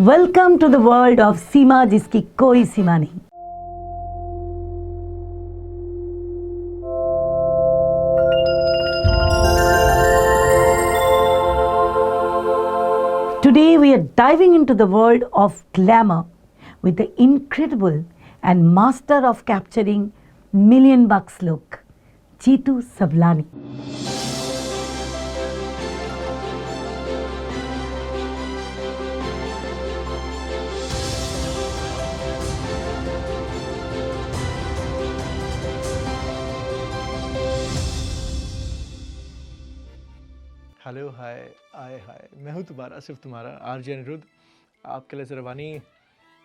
Welcome to the world of Seema जिसकी कोई सीमा नहीं. Today we are diving into the world of glamour with the incredible and master of capturing million bucks look, Jitu Savlani. Hello hi मैं हूँ तुम्हारा सिर्फ तुम्हारा RJ Anirudh आपके लिए सरवानी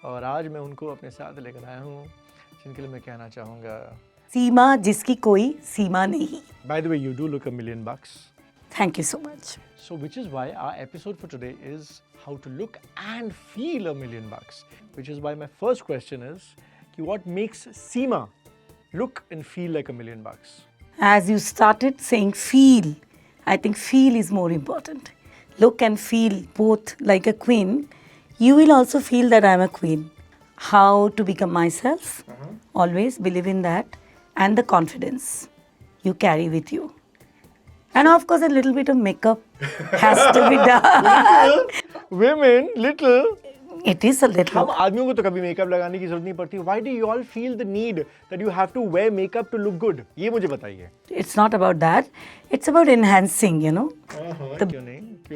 और आज मैं उनको अपने साथ लेकर आया हूँ जिनके लिए मैं कहना चाहूँगा सीमा जिसकी कोई सीमा नहीं. By the way, you do look $1 million. Thank you so much. So which is why our episode for today is how to look and feel $1 million. Which is why my first question is what makes Seema look and feel like $1 million? As you started saying feel, I think feel is more important. Look and feel both like a queen. You will also feel that I am a queen. How to become myself, always believe in that, and the confidence you carry with you. And of course a little bit of makeup has to be done. Women, little. It is a little. हम आदमियों को तो कभी makeup लगाने की जरूरत नहीं पड़ती. Why do you all feel the need that you have to wear makeup to look good? ये मुझे बताइए. It's not about that. It's about enhancing, you know. क्यों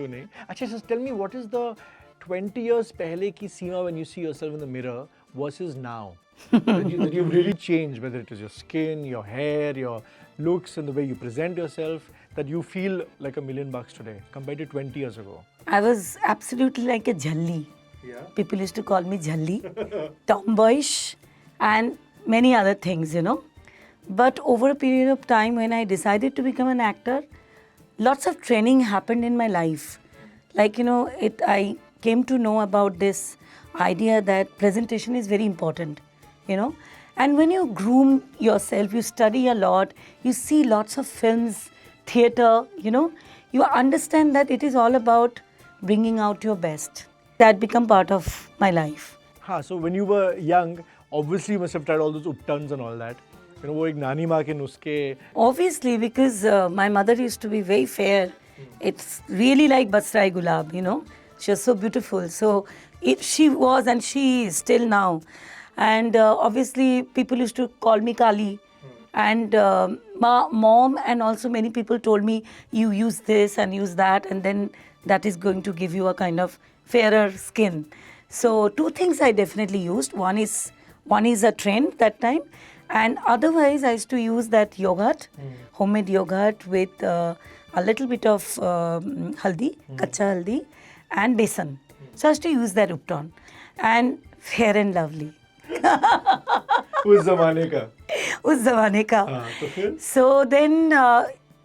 नहीं? अच्छा, just tell me what is the 20 years पहले की Seema when you see yourself in the mirror versus now? that you've really changed, whether it is your skin, your hair, your looks, and the way you present yourself, that you feel like $1 million today compared to 20 years ago. I was absolutely like a jhalli. Yeah. People used to call me jhalli, tomboyish, and many other things, you know. But over a period of time when I decided to become an actor, lots of training happened in my life. Like, you know, I came to know about this idea that presentation is very important, you know. And when you groom yourself, you study a lot, you see lots of films, theatre, you know, you understand that it is all about bringing out your best. That become part of my life. So when you were young, obviously you must have tried all those uptons and all that. You know, वो एक नानी माँ के नुस्खे. Obviously, because my mother used to be very fair. It's really like Basrai Gulab, you know. She was so beautiful. So she was and she is still now. And obviously people used to call me Kali. And my mom and also many people told me, you use this and use that, and then that is going to give you a kind of fairer skin. So two things I definitely used. One is a trend that time, and otherwise I used to use that yogurt, homemade yogurt with a little bit of haldi, kacha haldi, and besan. So I used to use that upton, and Fair and Lovely. उस ज़माने का. उस ज़माने का. तो फिर? So then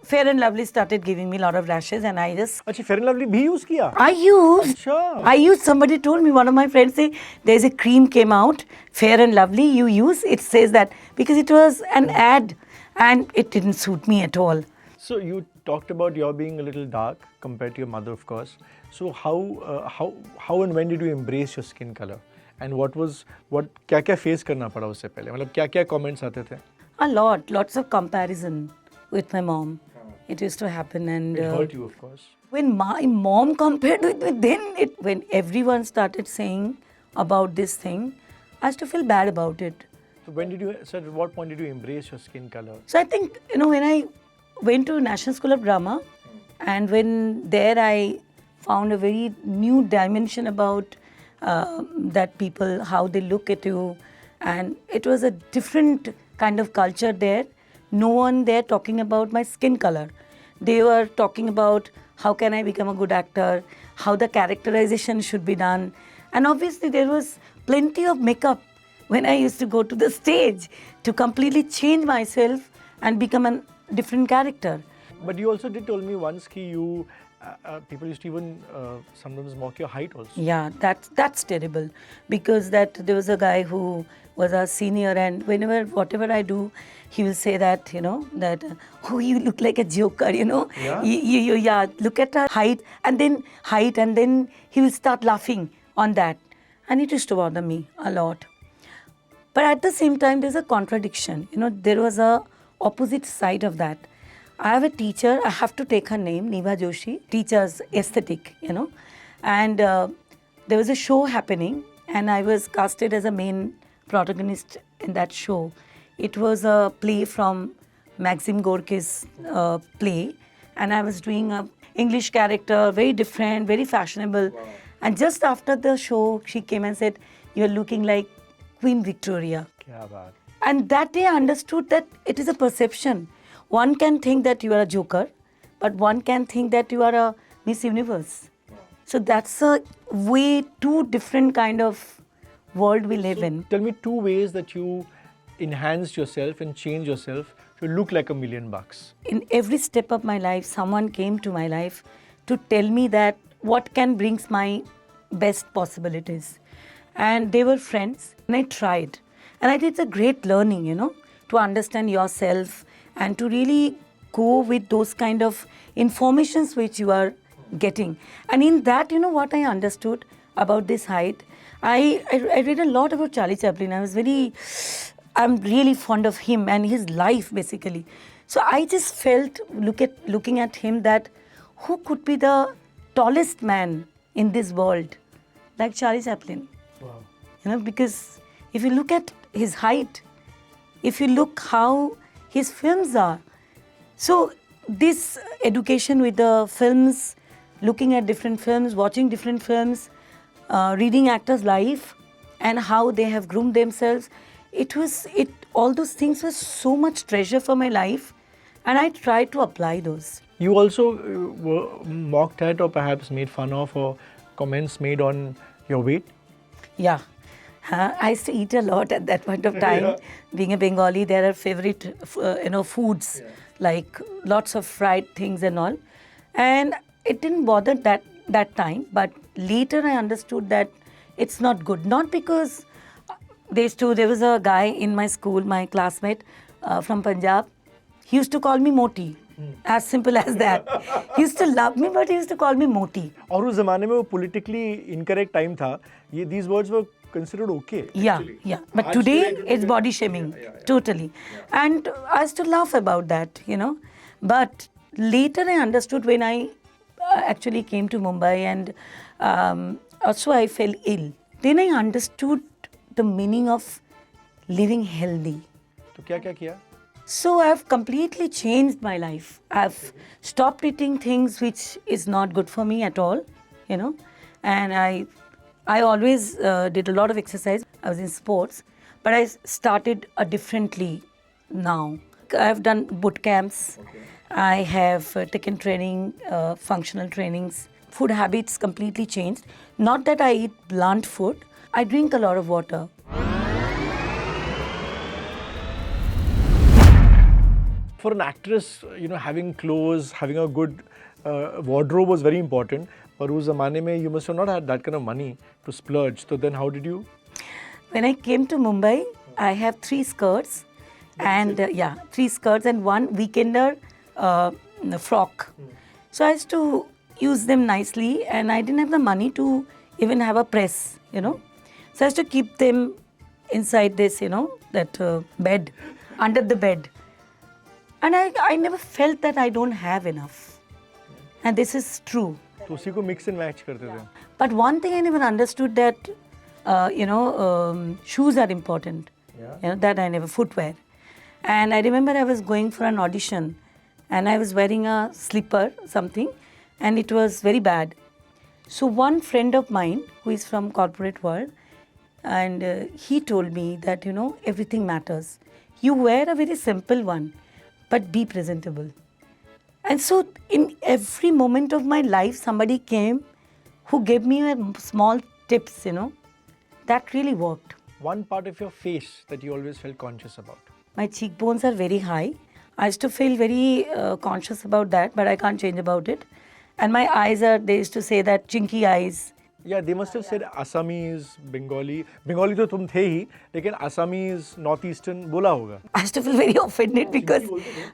Fair and Lovely started giving me a lot of rashes, and I just. अच्छा, Fair and Lovely भी use किया? I used. Somebody told me, one of my friends say, there's a cream came out, Fair and Lovely, you use. It says that because it was an ad, and it didn't suit me at all. So you talked about your being a little dark compared to your mother, of course. So how and when did you embrace your skin color? And क्या face करना पड़ा उससे पहले? मतलब क्या comments आते थे? A lot, lots of comparison with my mom. It used to happen, and it hurt you, of course. When my mom compared with me, then when everyone started saying about this thing, I used to feel bad about it. So at what point did you embrace your skin color? So I think, you know, when I went to National School of Drama, and when there I found a very new dimension about that people, how they look at you, and it was a different kind of culture there. No one there talking about my skin color. They were talking about how can I become a good actor, how the characterization should be done. And obviously there was plenty of makeup when I used to go to the stage to completely change myself and become a different character. But you also did tell me once that you people used to even sometimes mock your height also. Yeah, that's terrible, because there was a guy who was our senior, and whatever I do, he will say that, you know, that, oh, you look like a joker, you know. Yeah? Yeah, look at her height, and then he will start laughing on that. And it used to bother me a lot. But at the same time, there's a contradiction. There was a opposite side of that. I have a teacher, I have to take her name, Niva Joshi, teaches aesthetic, And there was a show happening and I was casted as a main protagonist in that show. It was a play from Maxim Gorky's play, and I was doing a English character, very different, very fashionable. Wow. And just after the show, she came and said, "You're looking like Queen Victoria." Kya baat. And that day I understood that it is a perception. One can think that you are a joker, but one can think that you are a Miss Universe. Wow. So that's a way two different kind of world we live in. Tell me 2 ways that you enhanced yourself and changed yourself to look like $1 million. In every step of my life, someone came to my life to tell me that what can brings my best possibilities. And they were friends, and I tried. And I did a great learning, to understand yourself and to really go with those kind of informations which you are getting. And in that, what I understood about this height, I read a lot about Charlie Chaplin. I'm really fond of him and his life basically. So I just felt looking at him that who could be the tallest man in this world like Charlie Chaplin. Wow. Because if you look at his height, if you look how his films are, so this education with the films, looking at different films, watching different films, reading actors' life and how they have groomed themselves, all those things were so much treasure for my life, and I tried to apply those. You also were mocked at or perhaps made fun of or comments made on your weight? Yeah. I used to eat a lot at that point of time. Yeah. Being a Bengali, there are favorite, foods, like lots of fried things and all. And it didn't bother that time, but later I understood that it's not good. Not because there was a guy in my school, my classmate from Punjab. He used to call me Moti. As simple as that. He used to love me, but he used to call me Moti. और उस ज़माने में वो politically incorrect time था. These words were considered okay. Yeah, actually. Yeah. But today it's body shaming, totally. Yeah. And I used to laugh about that, But later I understood when I actually came to Mumbai and also I fell ill. Then I understood the meaning of living healthy. तो क्या किया? So I've completely changed my life. I've stopped eating things which is not good for me at all, And I always did a lot of exercise. I was in sports, but I started differently now. I've done boot camps. Okay. I have taken training, functional trainings. Food habits completely changed. Not that I eat blunt food. I drink a lot of water. For an actress, having clothes, having a good wardrobe was very important. But उस ज़माने में you must have not had that kind of money to splurge. So then how did you? When I came to Mumbai, I have 3 skirts. And 3 skirts and 1 weekender frock. So I used to use them nicely, and I didn't have the money to even have a press, So I used to keep them inside this, that bed, under the bed. And I never felt that I don't have enough. And this is true. तो उसी को mix and match करते थे. But one thing I never understood that, shoes are important. Yeah. That I never, footwear. And I remember I was going for an audition and I was wearing a slipper, something, and it was very bad. So one friend of mine who is from corporate world, and he told me that, everything matters. You wear a very simple one, but be presentable. And so in every moment of my life, somebody came who gave me a small tips, that really worked. One part of your face that you always felt conscious about? My cheekbones are very high. I used to feel very conscious about that, but I can't change about it. And my eyes they used to say that chinky eyes. Yeah, they must have said Assamese, Bengali. Bengali तो तुम थे ही, लेकिन Assamese, Northeastern बोला होगा. I used to feel very offended because,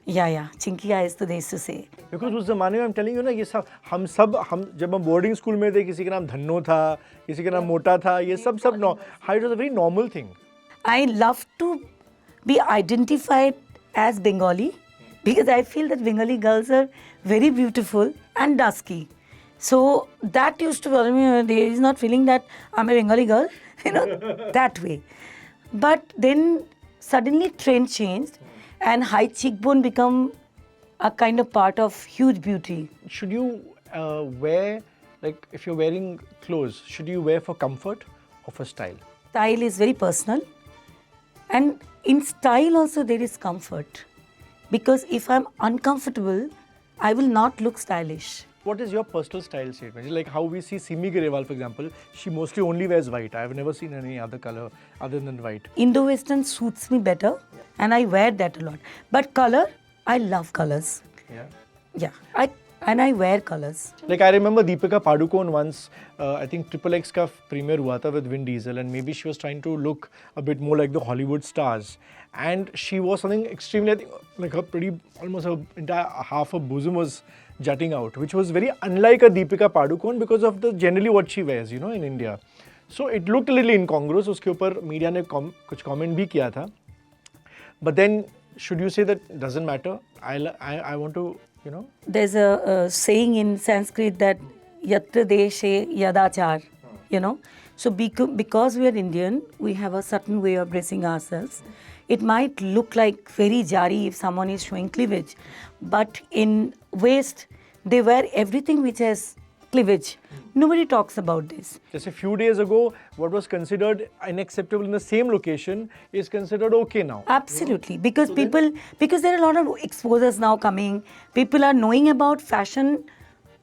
yeah, chinky eyes तो they used to say. Because उस ज़माने में I'm telling you ना ये सब हम जब हम boarding school में थे किसी का नाम धन्नो था, किसी का नाम मोटा था, ये सब no, it was a very normal thing. I love to be identified as Bengali because I feel that Bengali girls are very beautiful and dusky. So that used to bother me. There is not feeling that I'm a Bengali girl, that way. But then suddenly trend changed and high cheekbone become a kind of part of huge beauty. Should you wear, like if you're wearing clothes, should you wear for comfort or for style? Style is very personal. And in style also there is comfort. Because if I'm uncomfortable, I will not look stylish. What is your personal style statement? Like how we see Simi Grewal, for example, she mostly only wears white. I have never seen any other color other than white. Indo-Western suits me better and I wear that a lot. But color, I love colors. Yeah. I wear colors. Like I remember Deepika Padukone once, I think XXX ka premiere hua tha with Vin Diesel, and maybe she was trying to look a bit more like the Hollywood stars. And she wore something extremely, I think, like her almost her entire half her bosom was jutting out, which was very unlike a Deepika Padukone because of the generally what she wears, in India. So it looked a little incongruous. Uske upar media ne kuch comment bhi kiya tha. But then, should you say that doesn't matter? I want to, There's a saying in Sanskrit that yatra deshe yadachar, So because we are Indian, we have a certain way of dressing ourselves. It might look like very jari if someone is showing cleavage. But in West, they wear everything which has cleavage. Nobody talks about this. Just a few days ago, what was considered unacceptable in the same location is considered okay now. Absolutely, because because there are a lot of exposures now coming. People are knowing about fashion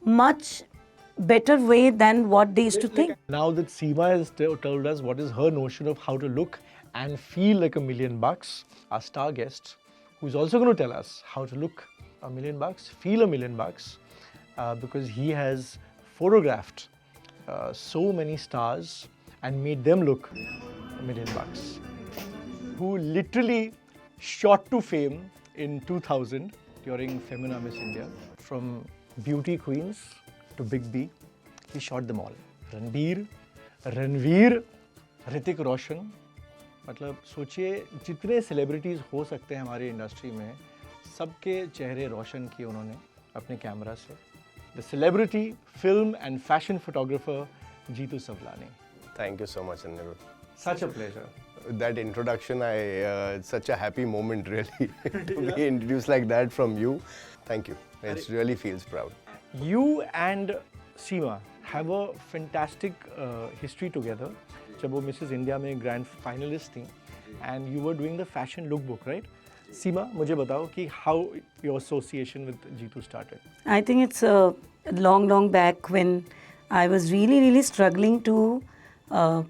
much better way than what they used to think. Now that Seema has told us what is her notion of how to look and feel like $1 million, our star guest, who's also going to tell us how to look $1 million, feel $1 million, because he has photographed so many stars and made them look $1 million, who literally shot to fame in 2000 during Femina Miss India. From beauty queens to Big B, he shot them all. Ranveer, Hrithik Roshan. मतलब सोचिए जितने celebrities हो सकते हैं हमारी industry में, सबके चेहरे रोशन किए उन्होंने अपने कैमरा से. The celebrity, film and fashion photographer, Jitu Savlani. Thank you so much, Anirudh. Such a pleasure. That introduction, it's such a happy moment really to be introduced like that from you. Thank you. It really feels proud. You and Seema have a fantastic history together. जब वो Mrs. India में grand finalist थी, and you were doing the fashion lookbook, right? Seema, मुझे बताओ कि how your association with Jitu started. I think it's long back when I was really struggling to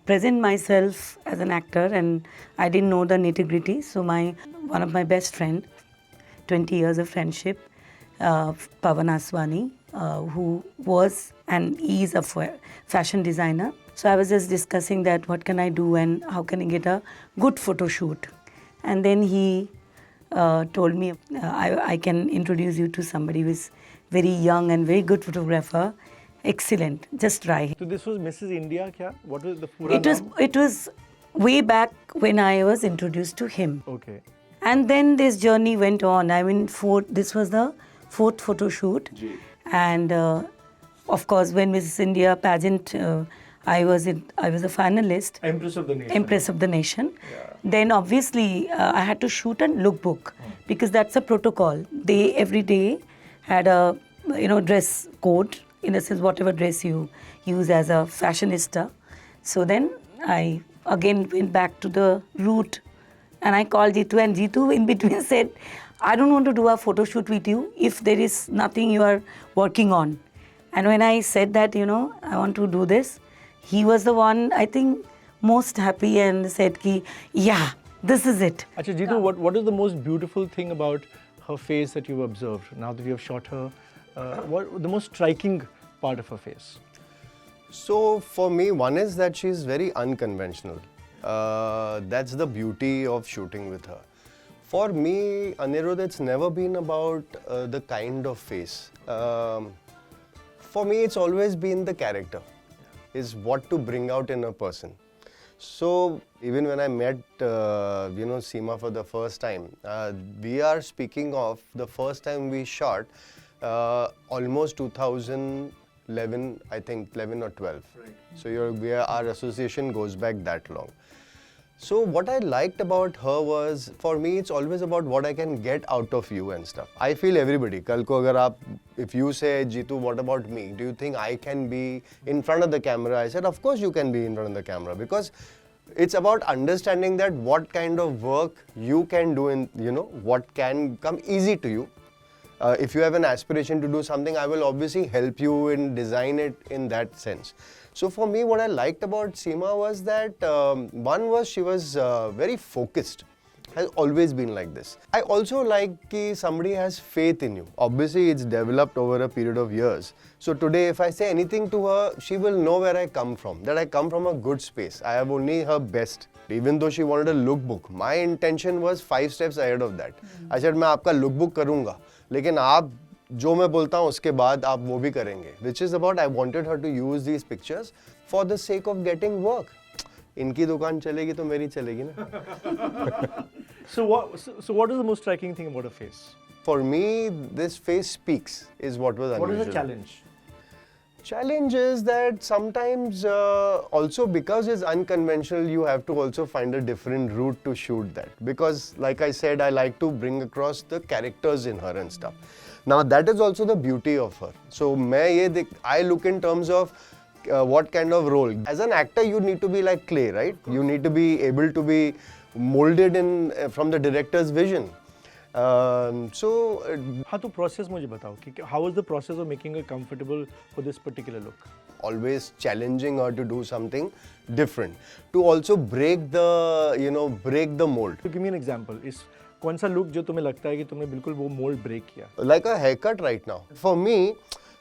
present myself as an actor, and I didn't know the nitty-gritty. So one of my best friend, 20 years of friendship, Aswani, who was and is a fashion designer. So I was just discussing that what can I do and how can I get a good photo shoot. And then he told me I can introduce you to somebody who is very young and very good photographer. Excellent, just try. So this was Mrs. India क्या? What was the full name? It was way back when I was introduced to him. Okay. And then this journey went on. I mean, this was the fourth photo shoot. And of course, when Mrs. India pageant, I was a finalist. Empress of the Nation. Empress of the Nation. Yeah. Then obviously I had to shoot a lookbook because that's a protocol. They every day had a dress code, in a sense whatever dress you use as a fashionista. So then I again went back to the root and I called Jitu, and Jitu in between said, I don't want to do a photo shoot with you if there is nothing you are working on. And when I said that, I want to do this, he was the one, I think, most happy and said, yeah, this is it. Achha, Jitu, what is the most beautiful thing about her face that you've observed now that you have shot her? What the most striking part of her face? So for me, one is that she's very unconventional. That's the beauty of shooting with her. For me, Anirudh, it's never been about the kind of face. For me, it's always been the character, is what to bring out in a person. So even when I met, Seema for the first time, we are speaking of the first time we shot almost 2011, I think 11 or 12. Right. So our association goes back that long. So what I liked about her was, for me, it's always about what I can get out of you and stuff. I feel everybody. Kal ko agar aap, if you say, Jitu, what about me? Do you think I can be in front of the camera? I said, of course you can be in front of the camera, because it's about understanding that what kind of work you can do in, what can come easy to you. If you have an aspiration to do something, I will obviously help you in design it in that sense. So for me, what I liked about Seema was that, one was she was very focused, has always been like this. I also like that somebody has faith in you. Obviously, it's developed over a period of years. So today, if I say anything to her, she will know where I come from, that I come from a good space. I have only her best. Even though she wanted a lookbook, my intention was 5 steps ahead of that. I said, मैं आपका lookbook करूँगा, लेकिन आप जो मैं बोलता हूँ उसके बाद आप वो भी करेंगे. Which is about, I wanted her to use these pictures for the sake of getting work. इनकी दुकान चलेगी तो मेरी चलेगी ना. So what is the most striking thing about her face? For me, this face speaks, is what was unusual. What is the challenge? Challenge is that sometimes also because it's unconventional, you have to also find a different route to shoot that. Because like I said, I like to bring across the characters in her and stuff. Now that is also the beauty of her. So I look in terms of what kind of role. As an actor, you need to be like clay, right? You need to be able to be molded in from the director's vision. हाँ तो process मुझे बताओ कि how was the process of making her comfortable for this particular look? Always challenging her to do something different, to also break the mold. So give me an example. इस कौन सा look जो तुम्हें लगता है कि तुमने बिल्कुल वो mold break किया? Like a haircut right now. For me,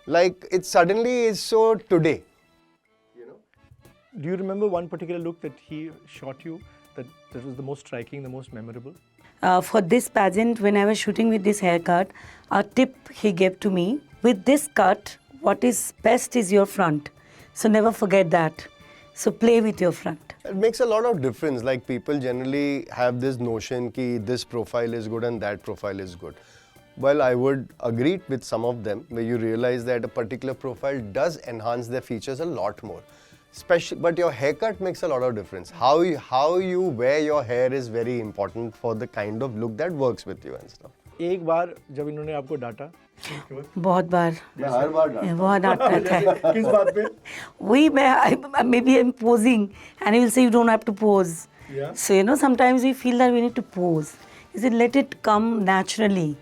like it suddenly is so today. Do you remember one particular look that he shot you that was the most striking, the most memorable? For this pageant, when I was shooting with this haircut, a tip he gave to me, with this cut, what is best is your front. So never forget that. So play with your front. It makes a lot of difference. Like people generally have this notion that this profile is good and that profile is good. Well, I would agree with some of them where you realize that a particular profile does enhance their features a lot more. But your haircut makes a lot of difference. How you wear your hair is very important for the kind of look that works with you and stuff. एक बार जब इन्होंने आपको डांटा बहुत बार मैं हर बार डांटता बहुत डांटता है किस बात पे वही मैं maybe I'm posing and he will say you don't have to pose. Yeah. So sometimes we feel that we need to pose. He said let it come naturally,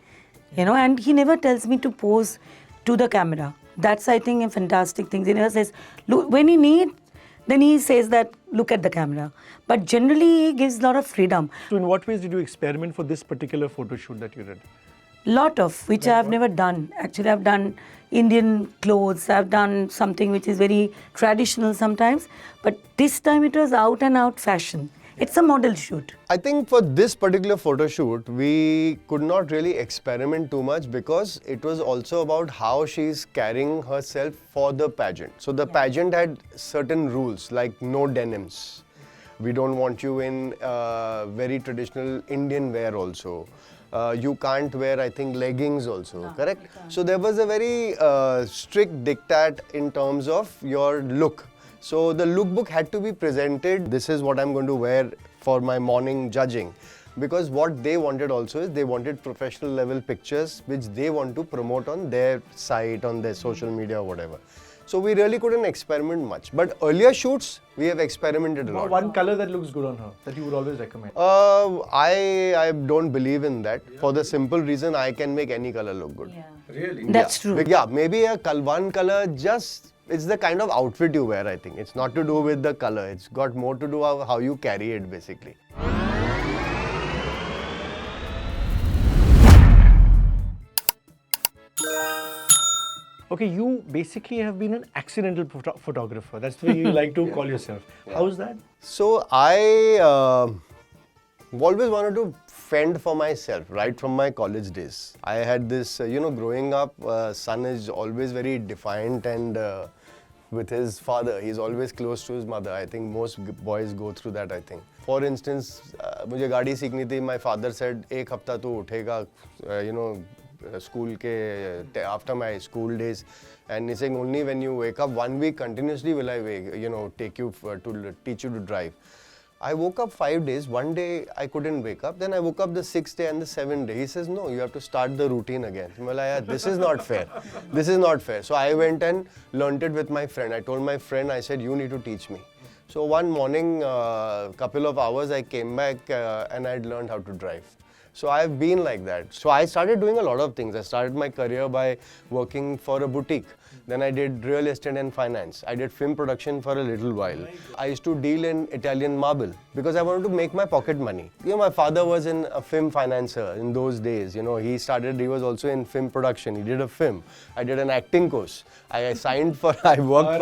and he never tells me to pose to the camera. That's I think a fantastic thing. He never says look when he need. Then he says that, look at the camera. But generally, he gives a lot of freedom. So in what ways did you experiment for this particular photo shoot that you did? Lot of, which I have never done. Actually, I've done Indian clothes. I've done something which is very traditional sometimes. But this time it was out and out fashion. It's a model shoot. I think for this particular photo shoot, we could not really experiment too much because it was also about how she's carrying herself for the pageant. So the pageant had certain rules like no denims. We don't want you in very traditional Indian wear also. You can't wear, I think, leggings also, correct? So there was a very strict diktat in terms of your look. So the lookbook had to be presented. This is what I'm going to wear for my morning judging. Because what they wanted also is they wanted professional level pictures which they want to promote on their site, on their social media or whatever. So we really couldn't experiment much. But earlier shoots, we have experimented a lot. One color that looks good on her, that you would always recommend? I don't believe in that. Yeah. For the simple reason, I can make any color look good. Yeah. Really? That's true. Yeah, maybe one color just... It's the kind of outfit you wear, I think. It's not to do with the color. It's got more to do with how you carry it, basically. Okay, Okay, you basically have been an accidental photographer. That's the way you like to call yourself. How is that? So I always wanted to fend for myself right from my college days. I had this, growing up, son is always very defiant and with his father, he's always close to his mother. I think most boys go through that, I think. For instance, मुझे गाड़ी सीखनी थी. My father said, एक हफ्ता तो उठेगा, school ke, after my school days. And he's saying, only when you wake up 1 week continuously will I take you to teach you to drive. I woke up 5 days. One day I couldn't wake up. Then I woke up the 6th day and the 7th day. He says, no, you have to start the routine again. I'm like, yeah, this is not fair. This is not fair. So I went and learned it with my friend. I told my friend, I said, you need to teach me. So one morning, couple of hours, I came back and I'd learned how to drive. So I've been like that. So I started doing a lot of things. I started my career by working for a boutique. Then I did real estate and finance. I did film production for a little while. I used to deal in Italian marble because I wanted to make my pocket money. My father was in a film financer in those days. He was also in film production. He did a film. I did an acting course. I worked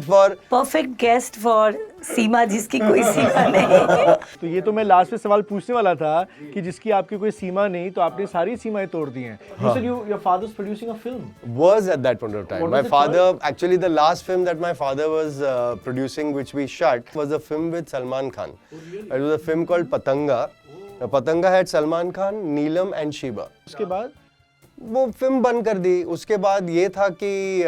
for Perfect guest for Seema, जिसकी कोई सीमा नहीं. तो ये तो मैं last में सवाल पूछने वाला था कि जिसकी आपकी कोई सीमा नहीं तो आपने सारी सीमाएं तोड़ दी हैं. You said your father's producing a film. Was at that point of time. My father, actually the last film that my father was producing, which we shot, was a film with Salman Khan. It was a film called Patanga. Patanga had Salman Khan, Neelam and Sheba. उसके बाद वो film बंद कर दी. उसके बाद ये था कि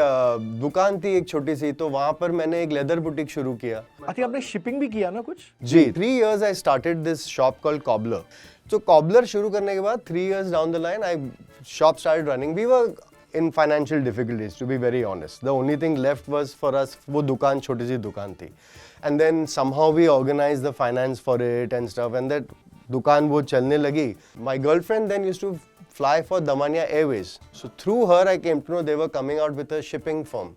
दुकान थी एक छोटी सी, तो वहाँ पर मैंने एक लेदर बुटीक शुरू किया. I think आपने शिपिंग भी किया ना कुछ? जी. 3 years I started this shop called Cobbler. So Cobbler शुरू करने के बाद 3 years down the line, shop started running. We were in financial difficulties, to be very honest. The only thing left was for us, वो दुकान छोटी सी दुकान थी. And then somehow we organized the finance for it and stuff, and that दुकान वो चलने लगी. My girlfriend then used to fly for Damania Airways. So through her I came to know they were coming out with a shipping firm,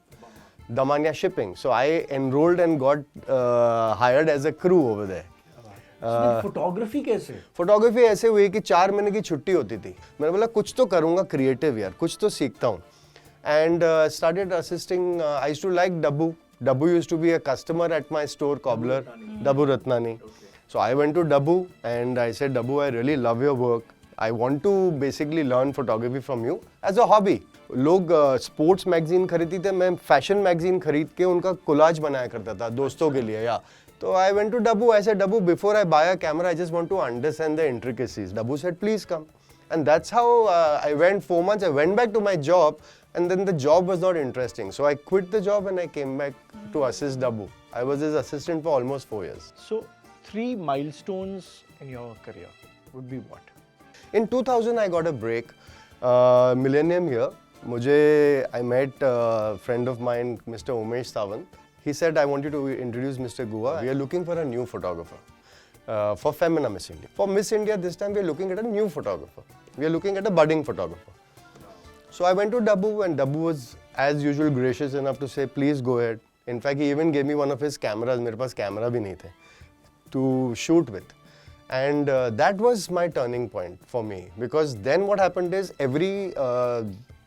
Damania Shipping. So I enrolled and got hired as a crew over there. Photography कैसे? Photography ऐसे हुई कि 4 महीने की छुट्टी होती थी. मैंने बोला कुछ तो करूँगा क्रिएटिव यार, कुछ तो सीखता हूँ. And started assisting. I used to like Dabbu. Dabbu used to be a customer at my store, Cobbler. Dabbu Ratnani. So I went to Dabbu and I said, Dabbu, I really love your work. I want to basically learn photography from you as a hobby. लोग sports magazine खरीदते थे, मैं fashion magazine खरीद के उनका collage बनाया करता था दोस्तों के लिए. या so I went to Dabbu. I said, Dabbu, before I buy a camera, I just want to understand the intricacies. Dabbu said, please come. And that's how I went 4 months. I went back to my job, and then the job was not interesting. So I quit the job and I came back to assist Dabbu. I was his assistant for almost 4 years. So 3 milestones in your career would be what? In 2000, I got a break. Millennium year. I met a friend of mine, Mr. Umesh Sawant. He said, I want you to introduce Mr. Gua. We are looking for a new photographer for Femina Miss India. For Miss India, this time we are looking at a new photographer. We are looking at a budding photographer. So I went to Dabbu, and Dabbu was, as usual, gracious enough to say, please go ahead. In fact, he even gave me one of his cameras. मेरे पास camera भी नहीं थे to shoot with. And that was my turning point for me, because then what happened is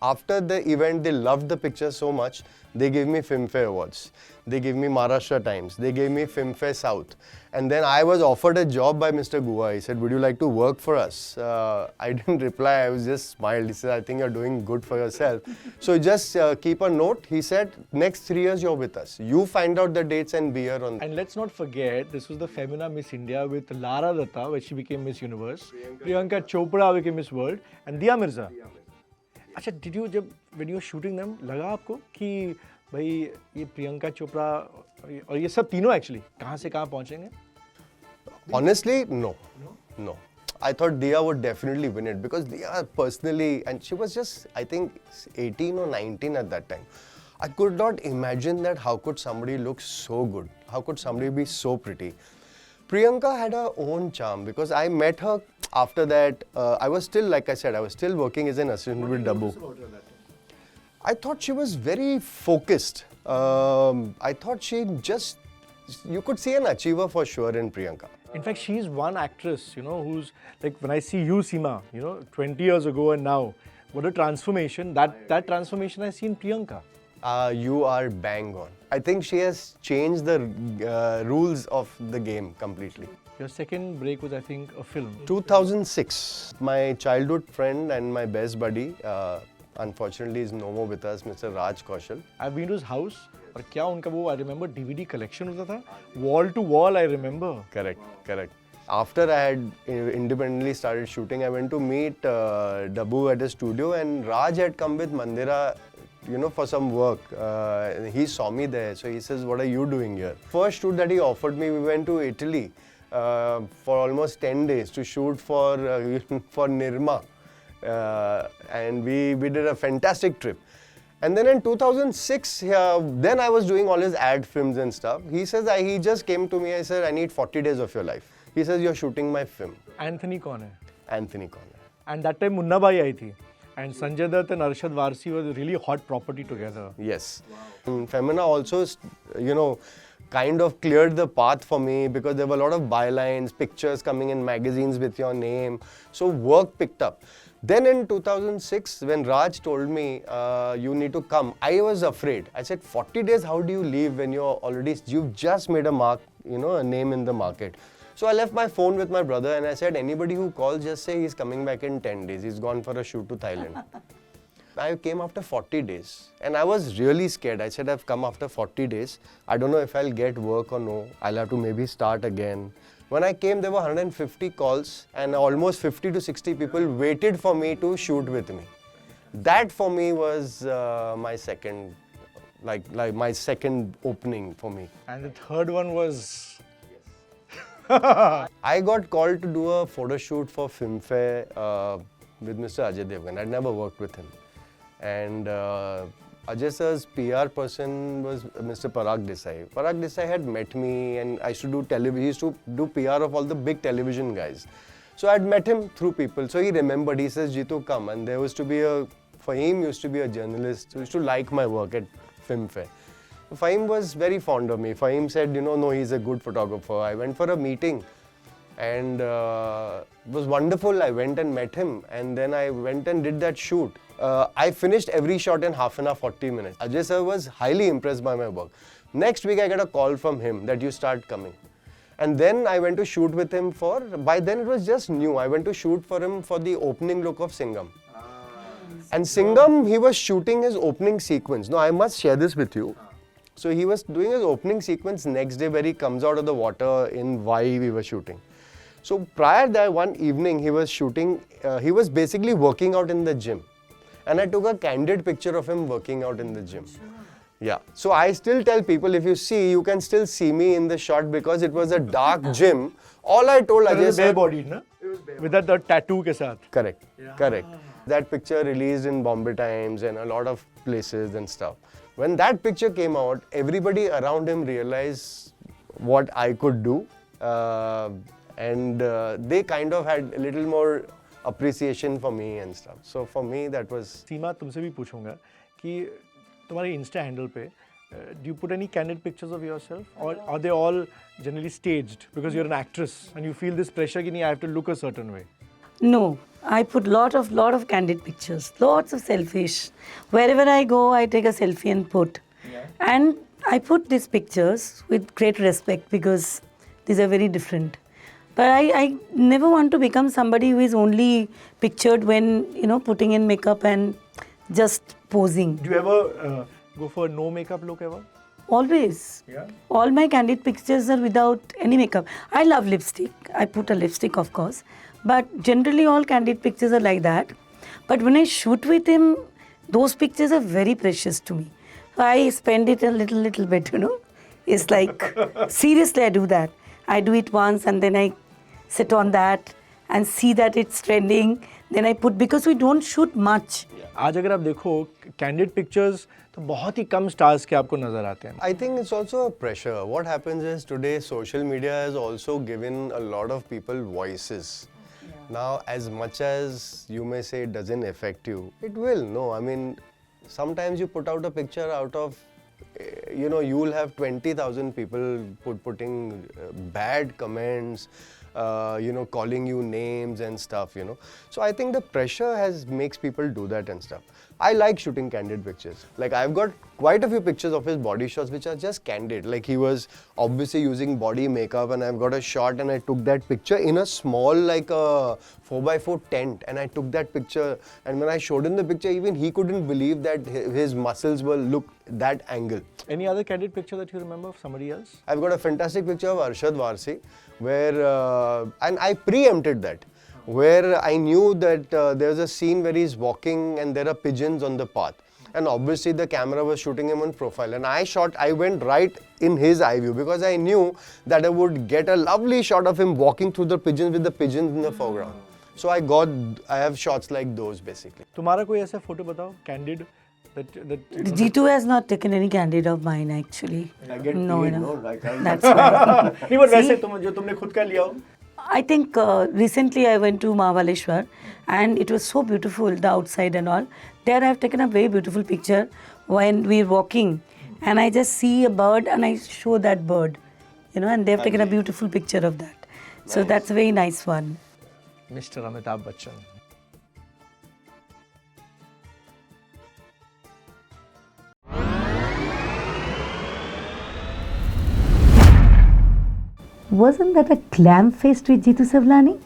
after the event, they loved the picture so much, they gave me Filmfare Awards. They gave me Maharashtra Times. They gave me Filmfare South. And then I was offered a job by Mr. Gua. He said, would you like to work for us? I didn't reply. I was just smiled. He said, I think you're doing good for yourself. So just keep a note. He said, next 3 years you're with us. You find out the dates and be here on. And let's not forget, this was the Femina Miss India with Lara Datta, where she became Miss Universe. Priyanka Chopra became Miss World. And Dia Mirza. अच्छा, did you when you were shooting them, लगा आपको कि भाई ये प्रियंका चोपड़ा और ये सब तीनों actually कहाँ से कहाँ पहुँचेंगे? Honestly, no. I thought Dia would definitely win it because Dia personally, and she was just, I think, 18 or 19 at that time. I could not imagine that how could somebody look so good? How could somebody be so pretty? Priyanka had her own charm because I met her after that. I was still, like I said, I was still working as an assistant with Dabbu. I thought she was very focused. I thought she just, you could see an achiever for sure in Priyanka. In fact, she's one actress, who's like, when I see you, Seema, 20 years ago and now, What a transformation. That transformation I see in Priyanka. You are bang on. I think she has changed the rules of the game completely. Your second break was, I think, a film. 2006, my childhood friend and my best buddy, unfortunately is no more with us, Mr. Raj Kaushal. I've been to his house. और क्या उनका वो I remember DVD collection होता था. Wall to wall I remember. Correct. After I had independently started shooting, I went to meet Dabu at the studio, and Raj had come with Mandira, for some work. He saw me there, so he says, "What are you doing here?" First shoot that he offered me, we went to Italy for almost 10 days to shoot for Nirma, and we did a fantastic trip. And then in 2006, then I was doing all his ad films and stuff. He says, he just came to me, I said, "I need 40 days of your life." He says, "You're shooting my film." Anthony कौन है? Anthony कौन है? And that time Munna Bhai आई थी. And Sanjay Dutt and Arshad Varsi was a really hot property together. Yes. Femina also, kind of cleared the path for me because there were a lot of bylines, pictures coming in magazines with your name. So work picked up. Then in 2006, when Raj told me, you need to come, I was afraid. I said, 40 days, how do you leave when you've just made a mark, a name in the market. So I left my phone with my brother and I said, anybody who calls, just say he's coming back in 10 days. He's gone for a shoot to Thailand. I came after 40 days and I was really scared. I said, I've come after 40 days. I don't know if I'll get work or no. I'll have to maybe start again. When I came, there were 150 calls and almost 50 to 60 people waited for me to shoot with me. That for me was my second, like my second opening for me. And the third one was... I got called to do a photo shoot for Filmfare with Mr. Ajay Devgan. I'd never worked with him. And Ajay sir's PR person was Mr. Parag Desai. Parag Desai had met me and I used to do television. He used to do PR of all the big television guys. So I'd met him through people. So he remembered, he says, Jitu, come. And there was to be Fahim used to be a journalist who used to like my work at Filmfare. Fahim was very fond of me. Fahim said, no, he's a good photographer. I went for a meeting and it was wonderful. I went and met him and then I went and did that shoot. I finished every shot in half an hour, 40 minutes. Ajay sir was highly impressed by my work. Next week I get a call from him that you start coming. And then I went to shoot with him by then it was just new. I went to shoot for him for the opening look of Singham. And Singham, he was shooting his opening sequence. Now I must share this with you. So he was doing his opening sequence next day where he comes out of the water in Vai we were shooting. So prior that one evening he was shooting, he was basically working out in the gym. And I took a candid picture of him working out in the gym. Yeah. So I still tell people, if you see, you can still see me in the shot because it was a dark gym. All I told Ajay sir... bare-bodied, na? With that tattoo ke saath. Correct. Correct. That picture released in Bombay Times and a lot of places and stuff. When that picture came out, everybody around him realized what I could do. And they kind of had a little more appreciation for me and stuff. So for me, that was... Seema, तुमसे भी पूछूंगा कि तुम्हारे Insta handle पे, do you put any candid pictures of yourself? Or are they all generally staged? Because you're an actress and you feel this pressure कि I have to look a certain way. No, I put lot of candid pictures, lots of selfish. Wherever I go, I take a selfie and put. Yeah. And I put these pictures with great respect because these are very different. But I never want to become somebody who is only pictured when, putting in makeup and just posing. Do you ever go for no makeup look ever? Always. Yeah. All my candid pictures are without any makeup. I love lipstick. I put a lipstick, of course. But generally all candid pictures are like that. But when I shoot with him, those pictures are very precious to me. I spend it a little bit, It's like, seriously I do that. I do it once and then I sit on that and see that it's trending. Then I put, because we don't shoot much. आज अगर आप देखो candid pictures तो बहुत ही कम stars के आपको नजर आते हैं. I think it's also a pressure. What happens is today social media has also given a lot of people voices. Now, as much as you may say it doesn't affect you, it will. No, I mean, sometimes you put out a picture out of you know, you will have 20,000 people putting bad comments, you know, calling you names and stuff, you know. So I think the pressure makes people do that and stuff. I like shooting candid pictures. Like, I've got quite a few pictures of his body shots which are just candid. Like, he was obviously using body makeup, and I've got a shot and I took that picture in a small, like a 4x4 tent, and I took that picture, and when I showed him the picture, even he couldn't believe that his muscles were look that angle. Any other candid picture that you remember of somebody else? I've got a fantastic picture of Arshad Varsi where, and I preempted that, where I knew that there's a scene where he's walking and there are pigeons on the path. And obviously the camera was shooting him on profile, and I went right in his eye view because I knew that I would get a lovely shot of him walking through the pigeons with the pigeons in the foreground. So I have shots like those basically. तुम्हारा कोई ऐसा photo बताओ, candid that Jitu has not taken any candid of mine actually. I get no, paid, no. no? I can't. That's why. नहीं but वैसे जो तुमने खुद का लिया हो. I think recently I went to Mahabaleshwar and it was so beautiful, the outside and all. There I have taken a very beautiful picture when we're walking and I just see a bird and I show that bird, you know, and they've taken a beautiful picture of that. So that's a very nice one. Mr. Amitabh Bachchan. Wasn't that a clam faced with Jitu Savlani?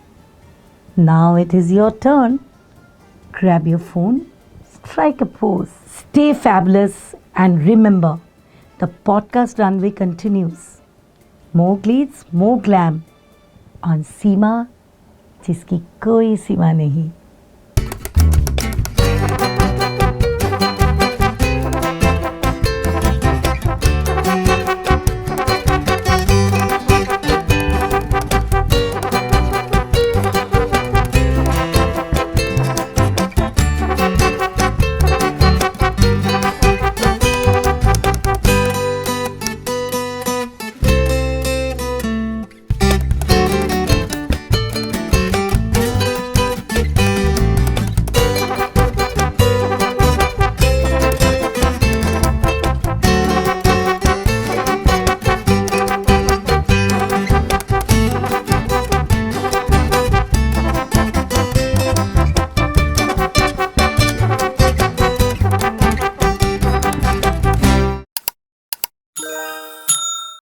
Now it is your turn. Grab your phone, strike a pose, stay fabulous, and remember, the podcast runway continues. More glitz, more glam on Seema, जिसकी कोई सीमा नहीं.